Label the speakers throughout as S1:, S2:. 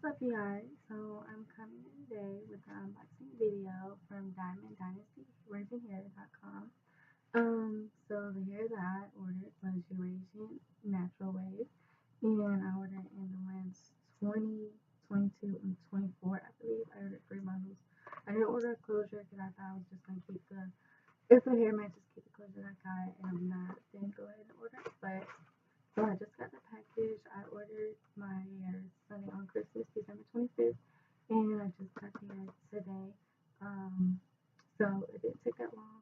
S1: What's up, you guys? So I'm coming in today with an unboxing video from Dynasty, Eurasian.com. So the hair that I ordered was Eurasian Natural Wave, and I ordered in the lengths 20, 22, and 24. I believe I ordered 3 bundles. I didn't order a closure because I thought I was just gonna keep if the hair matches, keep the closure that I got, and I'm not, then go ahead and order it. But so I just got the package. I ordered my hair Sunday on Christmas, December 25th, and I just got the hair today. So it didn't take that long.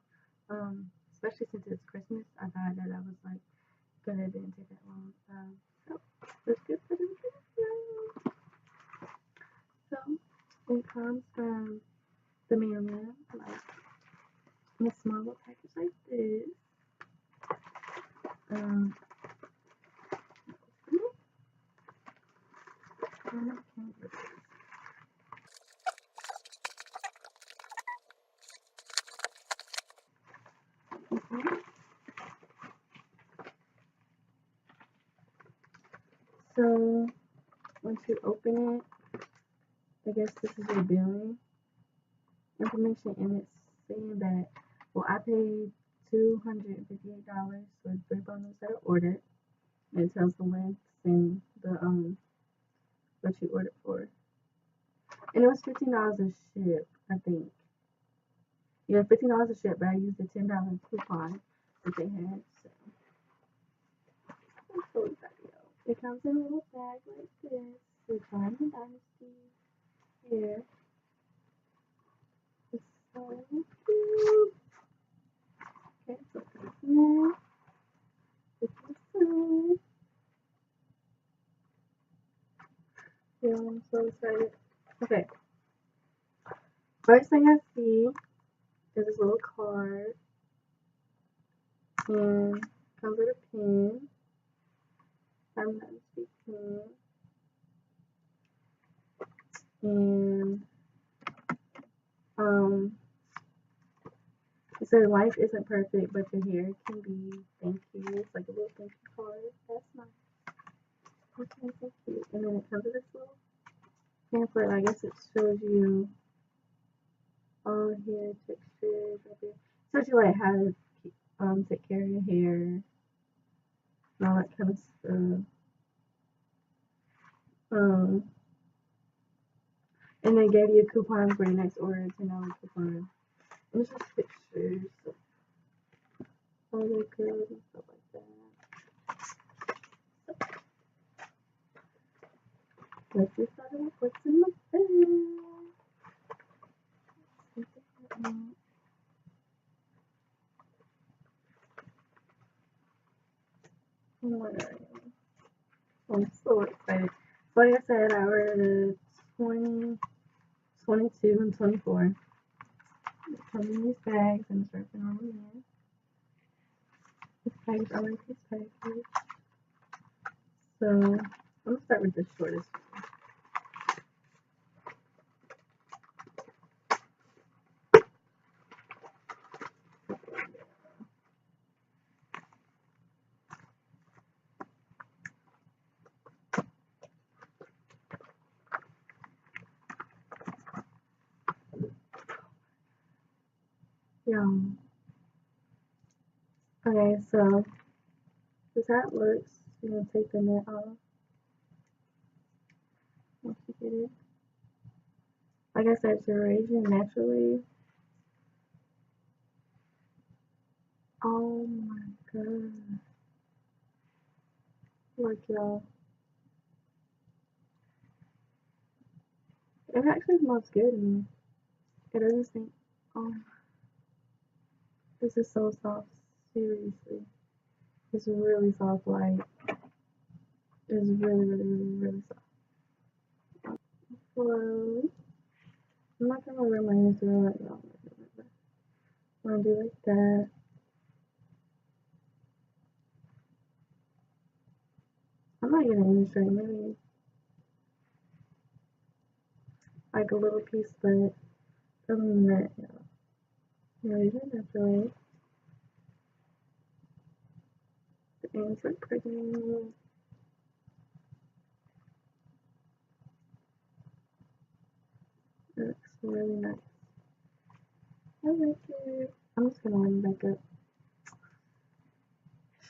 S1: Especially since it's Christmas, I thought that I was like good. It didn't take that long. So let's get to the video. So it comes from the mailman, like in a small little package like this. Um, So once you open it, I guess this is your billing information, and it's saying that, well, I paid $258 for 3 bundles that I ordered. And it tells the lengths and the what you ordered for, and it was $15 a ship, I think. Yeah, $15 a ship, but I used a $10 coupon that they had. So let's go with that video. It comes in a little bag like this. It's on the Dynasty here. It's so cute. Okay, so this is yeah, I'm so excited. Okay, first thing I see is this little card, and comes with a pen. I'm not speaking. And it says life isn't perfect, but your hair can be. Thank you. It's like a little thank you card. That's nice. Okay, so cute. And then it comes with this little pamphlet. I guess it shows you all hair textures right there. It shows you like how to take care of your hair and all that kind of stuff. And they gave you a coupon for your next order, $10 coupon. And it's just pictures of all the girls and stuff like that. Let's get started with what's in the bag. Oh my god. I'm so excited. So like I said, I ordered 20, 22, and 24. They come in these bags and it's wrapped on in. This package, I like this package. So I'm gonna start with the shortest one. Yeah. Okay, so this is how it looks. You're gonna take the net off once you get it. Like I said, it's Eurasian naturally. Oh my god. Look, y'all. It actually smells good to me. It doesn't stink. Oh, this is so soft. Seriously. It's really soft, like, it's really, really, really, really soft. Hello. I'm not gonna wear my hands around like that. I'm gonna do like that. I'm not getting any straight, maybe like a little piece, but other than that, yeah. Eurasian naturally. The ends look pretty. really nice. I like it. I'm just gonna run back up.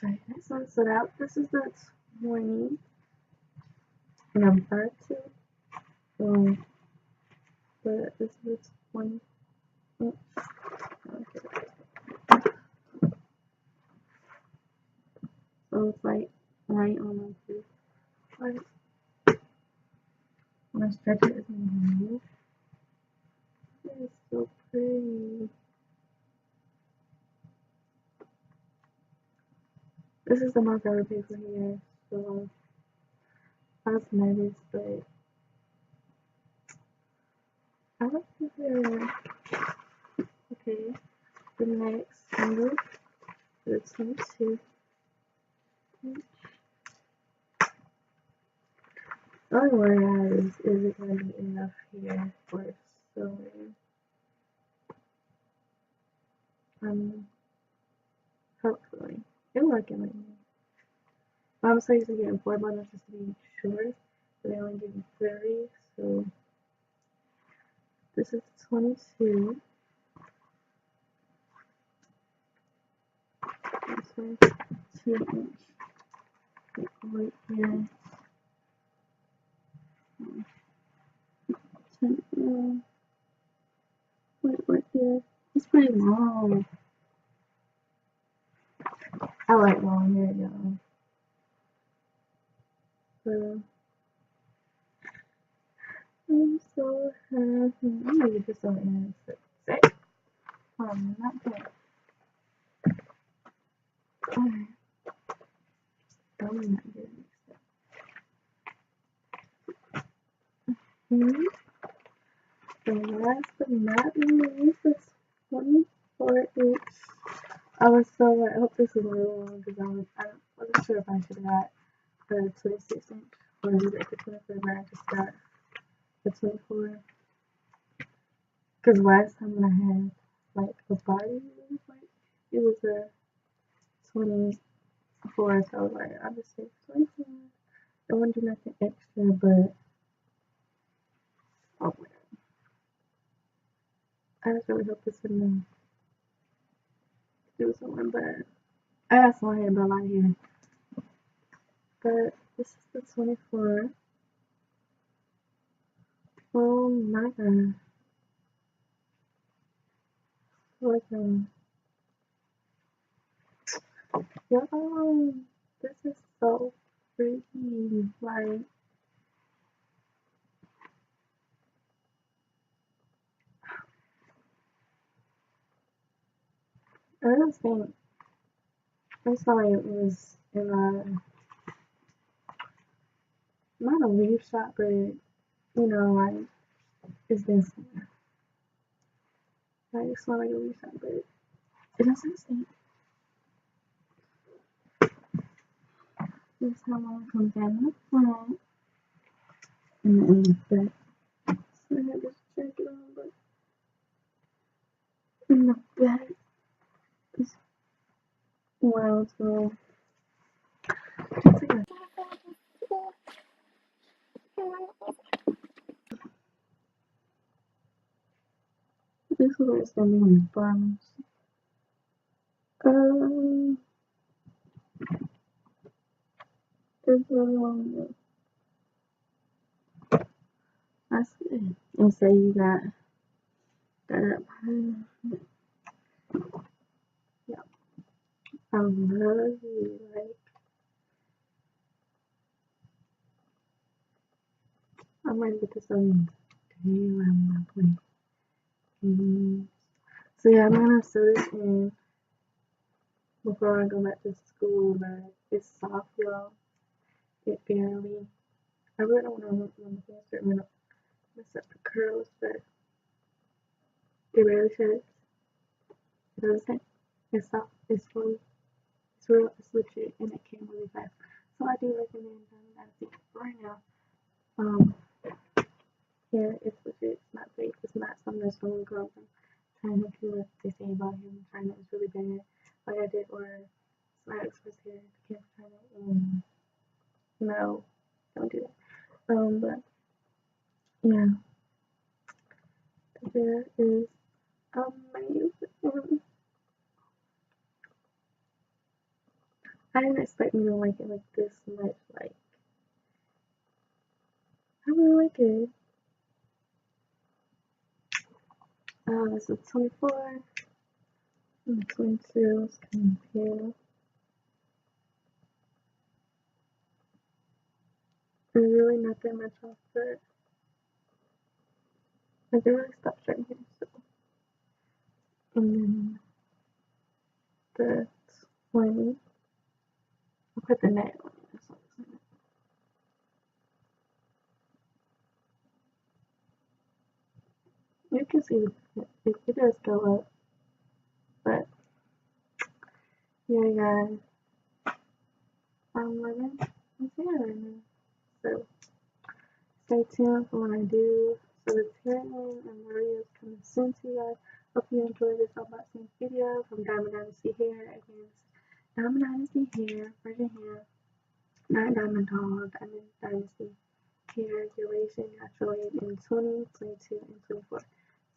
S1: Right, this one stood out. This is the 20 number 2. But this is the 20. Oh, okay. So it's like right on my tooth. Like, when I stretch it, it's gonna move. It's so pretty. This is the most I ever paid for here, so I was nervous, but I like it here. Okay, the next single is 22. The only worry I have is it going to be enough here for sewing? Hopefully. It'll work in my hand. I'm so used to getting 4 bundles just to be sure, but they only give you 30, so this is 22. This one's 2-inch. Right here. 10, right there. It's pretty long. I like long hair, y'all. So I'm so happy. I'm gonna get this on in a sec. Not good. Alright. Probably not good. And last but not least, it's 24-inch. I was so like, I hope this is really long because I wasn't sure if I should have got the 26-inch or is it the 24, but I just got the 24. Because last time when I had like a body, it was a 24, so I was like, I'll just say 24. I won't do nothing extra, but oh my god. I just really hope this wouldn't do something, but I got some hair, but a lot of hair. But this is the 24. Oh my god. Like, yo, this is so pretty. Like, I don't think, I saw it was in not a weave shop, but, you know, like, it's been somewhere. Like, it's not like a weave shop, but it doesn't stink. This is how long it comes down in the front. And then in the back. So I had this jacket on, but in the back is wild, so this is where it's gonna be on the bottom. There's really long. That's it. And say you got that up high. Yeah. I love you. Like, I'm ready to get this on. Damn, I'm not playing. So yeah, I'm gonna sew this in before I go back to school, but it's soft, y'all. It barely. I really don't want to run the faster. I'm gonna mess up the curls, but it barely sheds. It doesn't. It's soft. It's fully. It's real. It's legit, and it came really fast. So I do recommend Dynasty right now. Yeah, it's legit. It's not fake. It's not something that's going to come from trying to do what they say about him. China is really bad. Like I did order Smile Express here to Camp China, and no, don't do that. But yeah, The hair is amazing. I didn't expect me to like it like this much. Like, I really like it. This is 24 and 22 is kind of pale. There's really nothing much off the, like it really stops right here. So, and then the 20, I'll put the net on it. You can see it does go up, but yeah, guys, I'm living in here right now. So stay tuned for when I do. So the Tyrion and the videos coming soon to you guys. Hope you enjoyed this unboxing video from Diamond Dynasty Hair. Again, Diamond Dynasty Hair, Virgin Hair, not Diamond Doll, Diamond Dynasty Hair, Eurasian, Natural in 2022 and 24.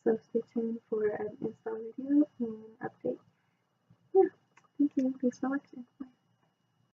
S1: So stay tuned for an install video and update. Yeah, thank you. Thanks for watching. Bye.